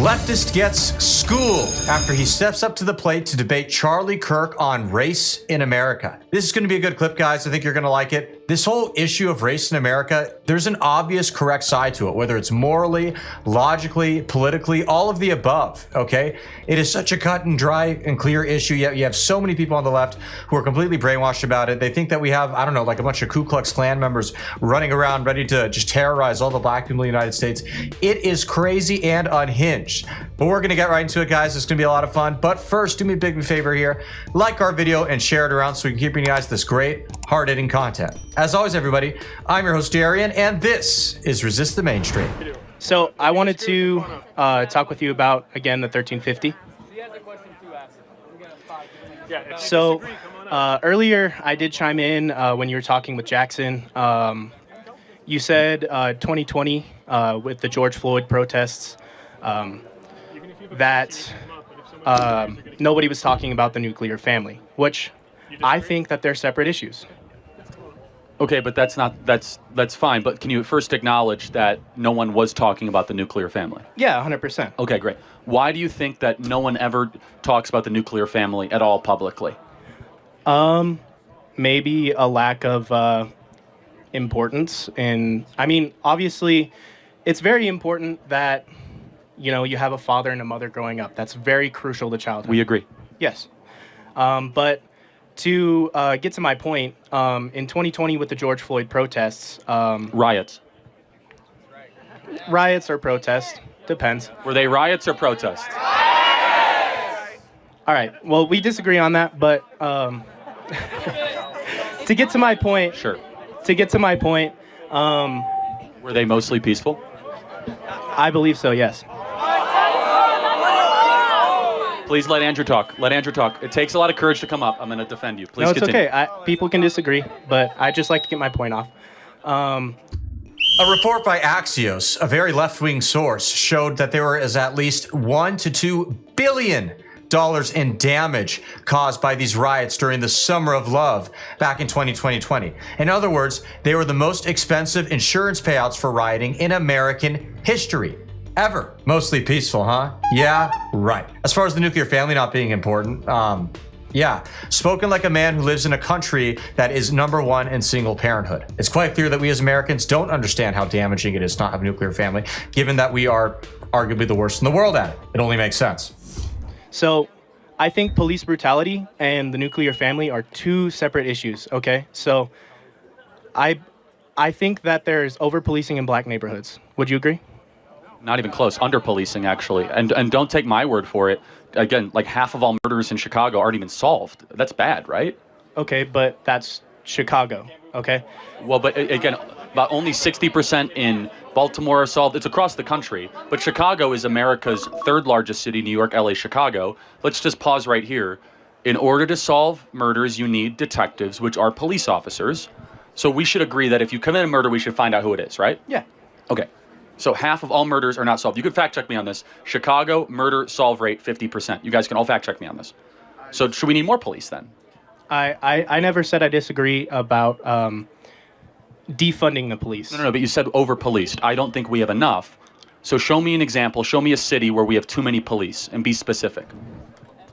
Leftist gets schooled after he steps up to the plate to debate Charlie Kirk on race in America. This is going to be a good clip, guys. I think you're going to like it. This whole issue of race in America, there's an obvious correct side to it, whether it's morally, logically, politically, all of the above, okay? It is such a cut and dry and clear issue, yet you have so many people on the left who are completely brainwashed about it. They think that we have, I don't know, like a bunch of Ku Klux Klan members running around ready to just terrorize all the black people in the United States. It is crazy and unhinged. But we're going to get right into it, guys. It's going to be a lot of fun. But first, do me a big favor here. Like our video and share it around so we can keep bringing you guys this great, hard-hitting content. As always, everybody, I'm your host, Darian, and this is Resist the Mainstream. So I wanted to talk with you about, again, the 1350. So earlier, I did chime in when you were talking with Jackson. You said 2020 with the George Floyd protests that nobody was talking about the nuclear family, which I think that they're separate issues. Okay, but that's fine. But can you first acknowledge that no one was talking about the nuclear family? Yeah, 100%. Okay, great. Why do you think that no one ever talks about the nuclear family at all publicly? Maybe a lack of importance. And I mean, obviously, it's very important that, you know, you have a father and a mother growing up. That's very crucial to childhood. We agree. Yes. But to get to my point, in 2020 with the George Floyd protests... Riots. Riots or protests, depends. Were they riots or protests? All right, well, we disagree on that, but to get to my point... Sure. To get to my point... Were they mostly peaceful? I believe so, yes. Please let Andrew talk. Let Andrew talk. It takes a lot of courage to come up. I'm going to defend you. Please continue. No, it's okay. People can disagree, but I just like to get my point off. A report by Axios, a very left-wing source, showed that there was at least $1 to $2 billion in damage caused by these riots during the Summer of Love back in 2020. In other words, they were the most expensive insurance payouts for rioting in American history. Ever. Mostly peaceful, huh? Yeah, right. As far as the nuclear family not being important, yeah, spoken like a man who lives in a country that is #1 in single parenthood. It's quite clear that we as Americans don't understand how damaging it is to not have a nuclear family, given that we are arguably the worst in the world at it. It only makes sense. So I think police brutality and the nuclear family are two separate issues, okay? So I think that there's over-policing in black neighborhoods. Would you agree? Not even close. Under-policing, actually. And don't take my word for it. Again, like half of all murders in Chicago aren't even solved. That's bad, right? Okay, but that's Chicago, okay? Well, but again, about only 60% in Baltimore are solved. It's across the country. But Chicago is America's third largest city, New York, LA, Chicago. Let's just pause right here. In order to solve murders, you need detectives, which are police officers. So we should agree that if you commit a murder, we should find out who it is, right? Yeah. Okay. So half of all murders are not solved. You could fact check me on this. Chicago murder solve rate 50%. You guys can all fact check me on this. So should we need more police then? I never said I disagree about defunding the police. No, but you said over-policed. I don't think we have enough. So show me an example. Show me a city where we have too many police and be specific.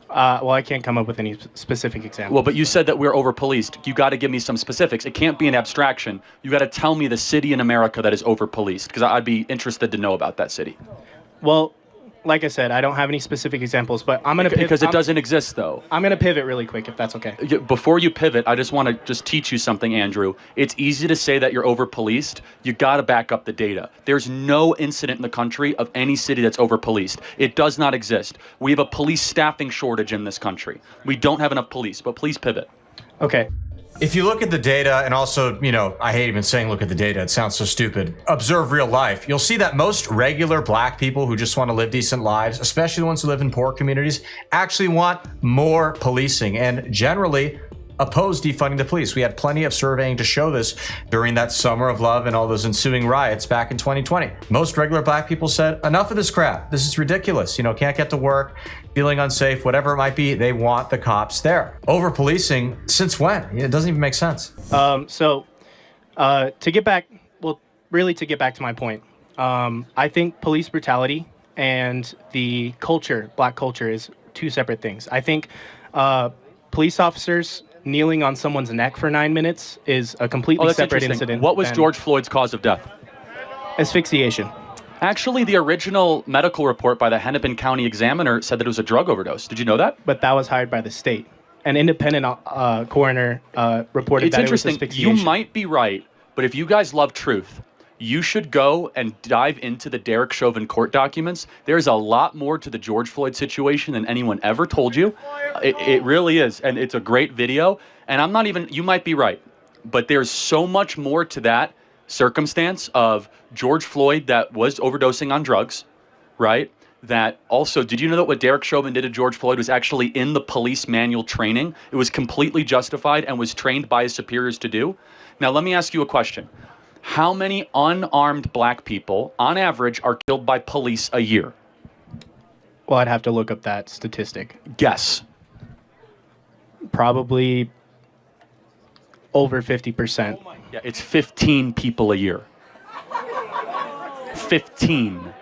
Well, I can't come up with any specific example. Well, but you said that we're over-policed. You got to give me some specifics. It can't be an abstraction. You got to tell me the city in America that is over-policed, because I'd be interested to know about that city. Well, like I said, I don't have any specific examples, but I'm going to pivot. Because it doesn't exist, though. I'm going to pivot really quick, if that's okay. Before you pivot, I just want to teach you something, Andrew. It's easy to say that you're over-policed. You got to back up the data. There's no incident in the country of any city that's over-policed. It does not exist. We have a police staffing shortage in this country. We don't have enough police, but please pivot. Okay. If you look at the data, and also, you know, I hate even saying look at the data, it sounds so stupid, observe real life, you'll see that most regular black people who just want to live decent lives, especially the ones who live in poor communities, actually want more policing and generally oppose defunding the police. We had plenty of surveying to show this during that Summer of Love and all those ensuing riots back in 2020. Most regular black people said, enough of this crap. This is ridiculous. You know, can't get to work, feeling unsafe, whatever it might be. They want the cops there. Over policing, since when? It doesn't even make sense. To get back to my point, I think police brutality and the culture, black culture, is two separate things. I think police officers kneeling on someone's neck for 9 minutes is a completely separate incident. What was George Floyd's cause of death? Asphyxiation. Actually, the original medical report by the Hennepin County Examiner said that it was a drug overdose. Did you know that? But that was hired by the state. An independent coroner reported that it was asphyxiation. You might be right, but if you guys love truth, you should go and dive into the Derek Chauvin court documents. There's a lot more to the George Floyd situation than anyone ever told you. It really is, and it's a great video. And I'm not even, you might be right, but there's so much more to that circumstance of George Floyd that was overdosing on drugs, right? That also, did you know that what Derek Chauvin did to George Floyd was actually in the police manual training? It was completely justified and was trained by his superiors to do. Now, let me ask you a question. How many unarmed black people, on average, are killed by police a year? Well, I'd have to look up that statistic. Guess. Probably over 50%. Yeah, it's 15 people a year. 15.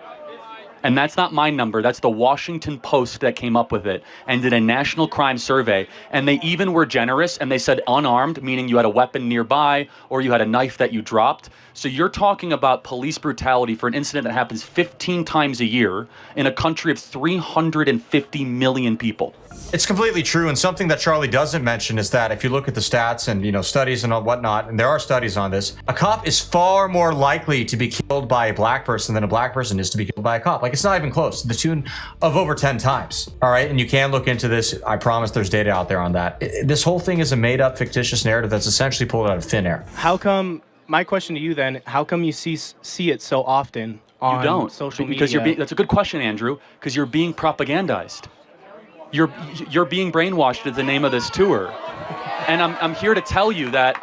And that's not my number. That's the Washington Post that came up with it and did a national crime survey. And they even were generous, and they said unarmed, meaning you had a weapon nearby or you had a knife that you dropped. So you're talking about police brutality for an incident that happens 15 times a year in a country of 350 million people. It's completely true, and something that Charlie doesn't mention is that if you look at the stats and studies and whatnot, and there are studies on this, a cop is far more likely to be killed by a black person than a black person is to be killed by a cop. Like, it's not even close, to the tune of over 10 times. All right, and you can look into this. I promise there's data out there on that. This whole thing is a made-up, fictitious narrative that's essentially pulled out of thin air. How come? My question to you then: how come you see it so often on social media? Because that's a good question, Andrew. Because you're being propagandized. You're being brainwashed is the name of this tour, and I'm here to tell you that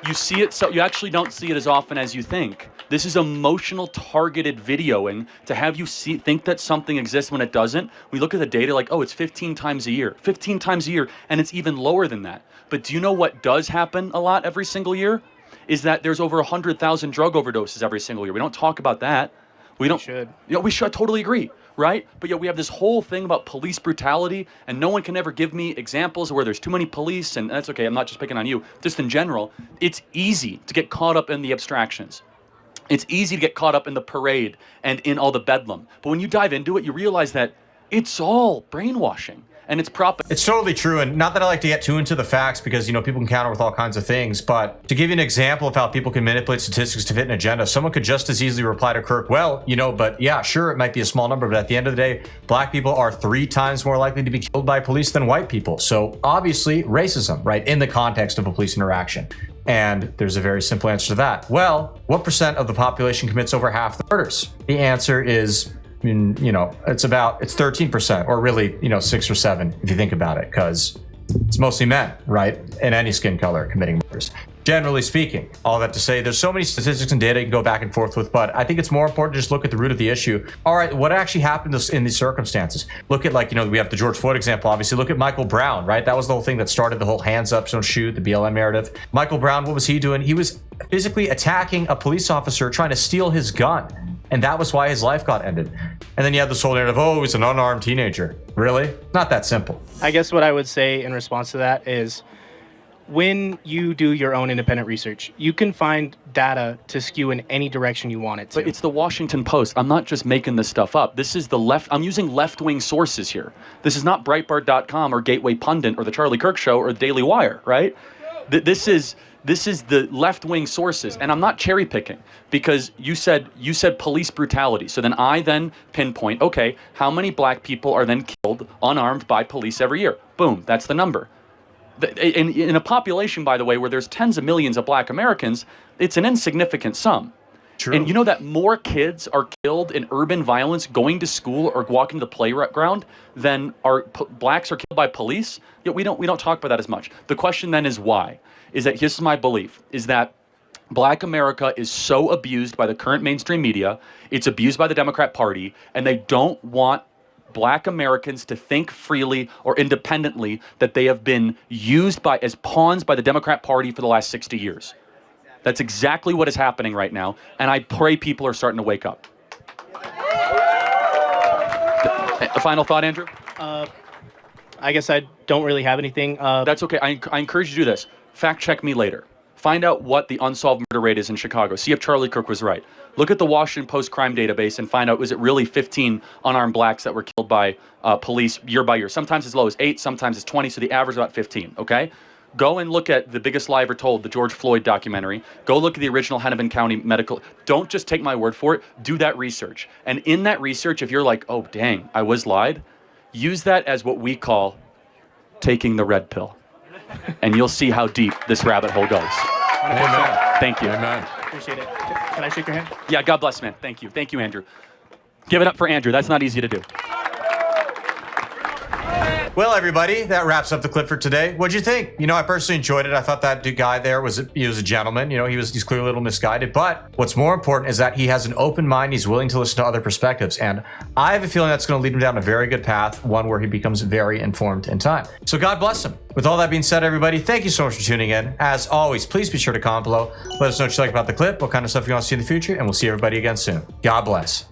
you see it, so you actually don't see it as often as you think. This is emotional targeted videoing to have you think that something exists when it doesn't. We look at the data like, oh, it's 15 times a year, and it's even lower than that. But do you know what does happen a lot every single year? Is that there's over 100,000 drug overdoses every single year. We don't talk about that. We should. We should. I totally agree. Right? But yet we have this whole thing about police brutality, and no one can ever give me examples where there's too many police, and that's okay, I'm not just picking on you. Just in general, it's easy to get caught up in the abstractions. It's easy to get caught up in the parade and in all the bedlam. But when you dive into it, you realize that it's all brainwashing. And it's It's totally true, and not that I like to get too into the facts because, people can counter with all kinds of things, but to give you an example of how people can manipulate statistics to fit an agenda, someone could just as easily reply to Kirk, well, but yeah, sure, it might be a small number, but at the end of the day, black people are 3 times more likely to be killed by police than white people. So obviously, racism, right, in the context of a police interaction. And there's a very simple answer to that. Well, what percent of the population commits over half the murders? The answer is, it's 13%, or really, 6 or 7 if you think about it, because it's mostly men, right? In any skin color committing murders. Generally speaking, all that to say, there's so many statistics and data you can go back and forth with, but I think it's more important to just look at the root of the issue. All right, what actually happened in these circumstances? Look at, we have the George Floyd example, obviously. Look at Michael Brown, right? That was the whole thing that started the whole hands up, don't shoot, the BLM narrative. Michael Brown, what was he doing? He was physically attacking a police officer trying to steal his gun. And that was why his life got ended. And then you have this whole narrative, oh, he's an unarmed teenager. Really? Not that simple. I guess what I would say in response to that is when you do your own independent research, you can find data to skew in any direction you want it to. But it's the Washington Post. I'm not just making this stuff up. This is I'm using left-wing sources here. This is not Breitbart.com or Gateway Pundit or the Charlie Kirk Show or the Daily Wire, right? This is the left-wing sources, and I'm not cherry picking because you said police brutality. So then I pinpoint, okay, how many black people are then killed unarmed by police every year? Boom, that's the number. In a population, by the way, where there's tens of millions of black Americans, it's an insignificant sum. True. And you know that more kids are killed in urban violence going to school or walking to the playground than blacks are killed by police? Yet we don't talk about that as much. The question then is why? Is that here's my belief, is that Black America is so abused by the current mainstream media, it's abused by the Democrat Party, and they don't want Black Americans to think freely or independently that they have been used as pawns by the Democrat Party for the last 60 years. That's exactly what is happening right now, and I pray people are starting to wake up. A final thought, Andrew? I guess I don't really have anything. That's okay. I encourage you to do this. Fact check me later. Find out what the unsolved murder rate is in Chicago. See if Charlie Kirk was right. Look at the Washington Post crime database and find out, was it really 15 unarmed blacks that were killed by police year by year? Sometimes as low as 8, sometimes it's 20, so the average is about 15, okay? Go and look at The Biggest Lie Ever Told, the George Floyd documentary. Go look at the original Hennepin County medical. Don't just take my word for it. Do that research. And in that research, if you're like, oh, dang, I was lied, use that as what we call taking the red pill. And you'll see how deep this rabbit hole goes. Amen. Thank you. Amen. Appreciate it. Can I shake your hand? Yeah, God bless, man. Thank you. Thank you, Andrew. Give it up for Andrew. That's not easy to do. Well, everybody, that wraps up the clip for today. What'd you think? You know, I personally enjoyed it. I thought that guy there was a gentleman. You know, he's clearly a little misguided. But what's more important is that he has an open mind. He's willing to listen to other perspectives. And I have a feeling that's going to lead him down a very good path, one where he becomes very informed in time. So God bless him. With all that being said, everybody, thank you so much for tuning in. As always, please be sure to comment below. Let us know what you like about the clip, what kind of stuff you want to see in the future, and we'll see everybody again soon. God bless.